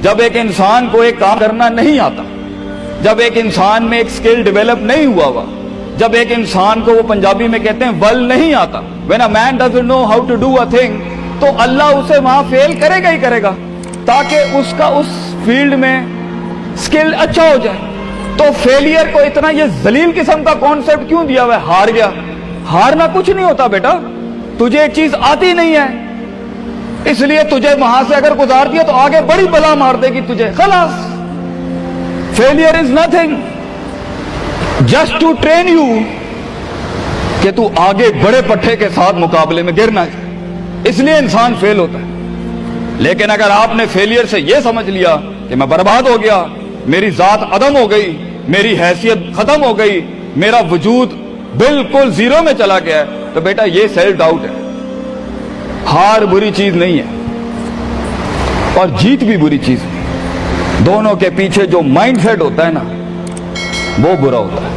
جب ایک انسان کو ایک کام کرنا نہیں آتا، جب ایک انسان میں ایک سکل ڈیولپ نہیں ہوا، جب ایک انسان کو وہ پنجابی میں کہتے ہیں ول نہیں آتا، when a man doesn't know how to do a thing، تو اللہ اسے وہاں فیل کرے گا ہی کرے گا تاکہ اس کا اس فیلڈ میں سکل اچھا ہو جائے۔ تو فیلئر کو اتنا یہ ذلیل قسم کا کانسیپٹ کیوں دیا ہوا ہے؟ ہار گیا، ہارنا کچھ نہیں ہوتا بیٹا، تجھے ایک چیز آتی نہیں ہے اس لیے تجھے وہاں سے اگر گزار دیا تو آگے بڑی بلا مار دے گی تجھے، خلاص۔ Failure is nothing just to train you کہ تو آگے بڑے پٹھے کے ساتھ مقابلے میں گرنا ہے، اس لیے انسان فیل ہوتا ہے۔ لیکن اگر آپ نے فیلئر سے یہ سمجھ لیا کہ میں برباد ہو گیا، میری ذات عدم ہو گئی، میری حیثیت ختم ہو گئی، میرا وجود بالکل زیرو میں چلا گیا ہے، تو بیٹا یہ سیلف ڈاؤٹ ہے۔ ہار بری چیز نہیں ہے اور جیت بھی بری چیز ہے، دونوں کے پیچھے جو مائنڈ سیٹ ہوتا ہے نا وہ برا ہوتا ہے۔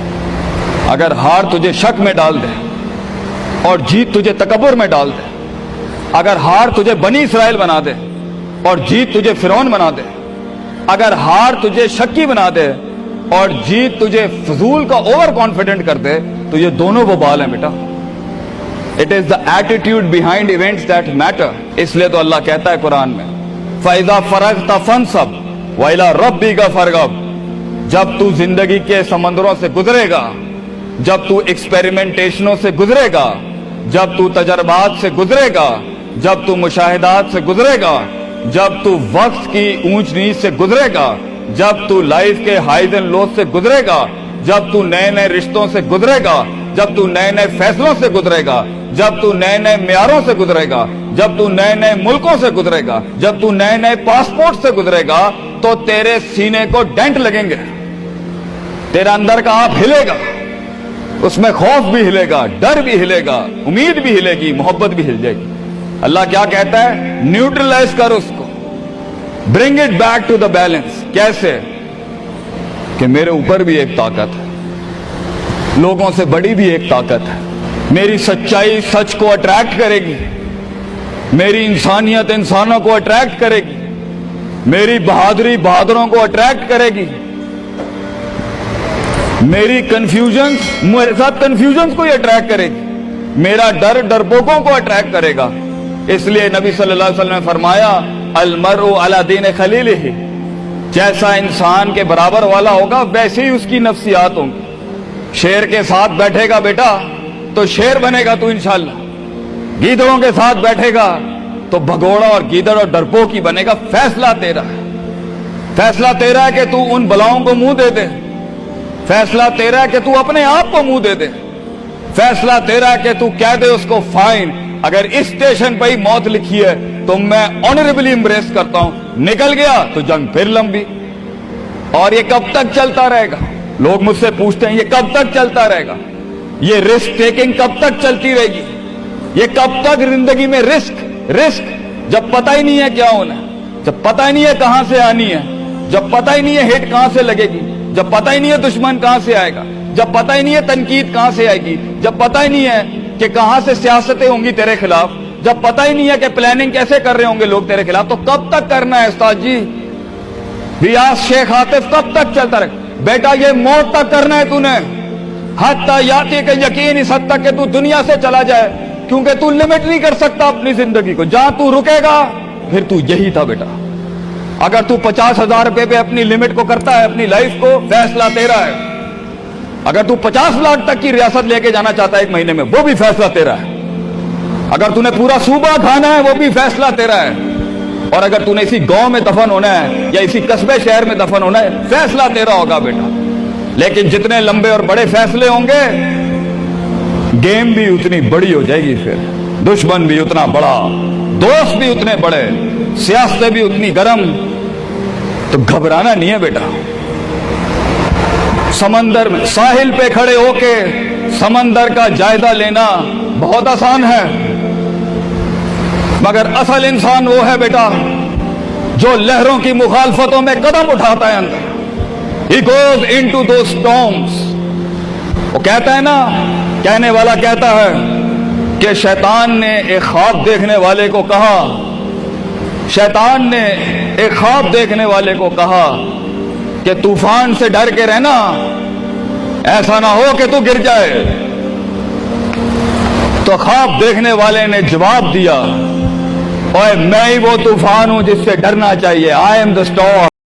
اگر ہار تجھے شک میں ڈال دے اور جیت تجھے تکبر میں ڈال دے، اگر ہار تجھے بنی اسرائیل بنا دے اور جیت تجھے فرعون بنا دے، اگر ہار تجھے شکی بنا دے اور جیت تجھے فضول کا اوور کانفیڈنٹ کر دے، تو یہ دونوں وبال ہیں بیٹا۔ It is the attitude behind events that matter۔ اس لیے تو اللہ کہتا ہے قرآن میں فَإِذَا فَرَغْتَ فَانْصَبْ وَإِلَىٰ رَبِّكَ فَارْغَب۔ جب تو زندگی کے سمندروں سے گزرے گا، جب تو ایکسپیریمنٹیشنوں سے گزرے گا، جب تو تجربات سے گزرے گا، جب تو مشاہدات سے گزرے گا، جب تو وقت کی اونچ نیچ سے گزرے گا، جب تو لائف کے ہائیز اینڈ لوز سے گزرے گا، جب تو نئے نئے رشتوں سے گزرے گا، جب تو نئے نئے فیصلوں سے گزرے گا، جب تو نئے نئے معیاروں سے گزرے گا، جب تو نئے نئے ملکوں سے گزرے گا، جب تو نئے نئے پاسپورٹ سے گزرے گا، تو تیرے سینے کو ڈینٹ لگیں گے، تیرا اندر کا آپ ہلے گا، اس میں خوف بھی ہلے گا، ڈر بھی ہلے گا، امید بھی ہلے گی، محبت بھی ہل جائے گی۔ اللہ کیا کہتا ہے؟ نیوٹرلائز کر اس کو، bring it back to the balance. کیسے؟ کہ میرے اوپر بھی ایک طاقت ہے، لوگوں سے بڑی بھی ایک طاقت ہے، میری سچائی سچ کو اٹریکٹ کرے گی، میری انسانیت انسانوں کو اٹریکٹ کرے گی، میری بہادری بہادروں کو اٹریکٹ کرے گی، میری کنفیوژنز میرے ساتھ کنفیوژنز کو ہی اٹریکٹ کرے گی، میرا ڈر ڈرپوکوں کو اٹریکٹ کرے گا۔ اس لیے نبی صلی اللہ علیہ وسلم نے فرمایا المرء علی دین خلیلہ، جیسا انسان کے برابر والا ہوگا ویسے ہی اس کی نفسیات ہوں گی۔ شیر کے ساتھ بیٹھے گا بیٹا تو شیر بنے گا تو انشاءاللہ، گیدڑوں کے ساتھ بیٹھے گا تو بھگوڑا اور گیدڑ اور ڈرپوک ہی بنے گا۔ فیصلہ تیرا ہے، فیصلہ تیرا ہے کہ تو ان بلاؤں کو منہ دے دے، فیصلہ تیرا ہے کہ تو اپنے آپ کو منہ دے دے، فیصلہ تیرا ہے کہ تو کہہ دے اس کو فائن، اگر اس اسٹیشن پہ ہی موت لکھی ہے تو میں آنریبلی امبریس کرتا ہوں، نکل گیا تو جنگ پھر لمبی۔ اور یہ کب تک چلتا رہے گا؟ لوگ مجھ سے پوچھتے ہیں یہ کب تک چلتا رہے گا؟ یہ رسک ٹیکنگ کب تک چلتی رہے گی؟ یہ کب تک زندگی میں رسک جب پتہ ہی نہیں ہے کیا ہونا ہے، جب پتہ ہی نہیں ہے کہاں سے آنی ہے، جب پتہ ہی نہیں ہے ہٹ کہاں سے لگے گی، جب پتہ ہی نہیں ہے دشمن کہاں سے آئے گا، جب پتہ ہی نہیں ہے تنقید کہاں سے آئے گی، جب پتہ ہی نہیں ہے کہ کہاں سے سیاستیں ہوں گی تیرے خلاف، جب پتہ ہی نہیں ہے کہ پلاننگ کیسے کر رہے ہوں گے لوگ تیرے خلاف، تو کب تک کرنا ہے استاد جی؟ ریاض شیخ عاطف کب تک چلتا رہے؟ بیٹا یہ موت تک کرنا ہے تو نے، حتیٰ یاتی کہ یقین اس حد تک کہ تو دنیا سے چلا جائے، کیونکہ تو لمٹ نہیں کر سکتا اپنی زندگی کو، جہاں تو رکے گا پھر تو یہی تھا بیٹا۔ اگر تو 50,000 روپے پہ اپنی لمٹ کو کرتا ہے اپنی لائف کو، فیصلہ تیرا ہے۔ اگر تو 50 لاکھ تک کی ریاست لے کے جانا چاہتا ہے ایک مہینے میں، وہ بھی فیصلہ تیرا ہے۔ اگر تو نے پورا صوبہ کھانا ہے وہ بھی فیصلہ تیرا ہے۔ اور اگر تو نے اسی گاؤں میں دفن ہونا ہے یا اسی قصبے شہر میں دفن ہونا ہے، فیصلہ تیرا ہوگا بیٹا۔ لیکن جتنے لمبے اور بڑے فیصلے ہوں گے، گیم بھی اتنی بڑی ہو جائے گی، پھر دشمن بھی اتنا بڑا، دوست بھی اتنے بڑے، سیاستیں بھی اتنی گرم۔ تو گھبرانا نہیں ہے بیٹا۔ سمندر میں ساحل پہ کھڑے ہو کے سمندر کا جائزہ لینا بہت آسان ہے، مگر اصل انسان وہ ہے بیٹا جو لہروں کی مخالفتوں میں قدم اٹھاتا ہے اندر۔ He goes into those storms۔ وہ کہتا ہے نا، کہنے والا کہتا ہے کہ شیطان نے ایک خواب دیکھنے والے کو کہا، شیطان نے ایک خواب دیکھنے والے کو کہا کہ طوفان سے ڈر کے رہنا، ایسا نہ ہو کہ تو گر جائے۔ تو خواب دیکھنے والے نے جواب دیا، اوے میں ہی وہ طوفان ہوں جس سے ڈرنا چاہیے، آئی ایم دا اسٹارم۔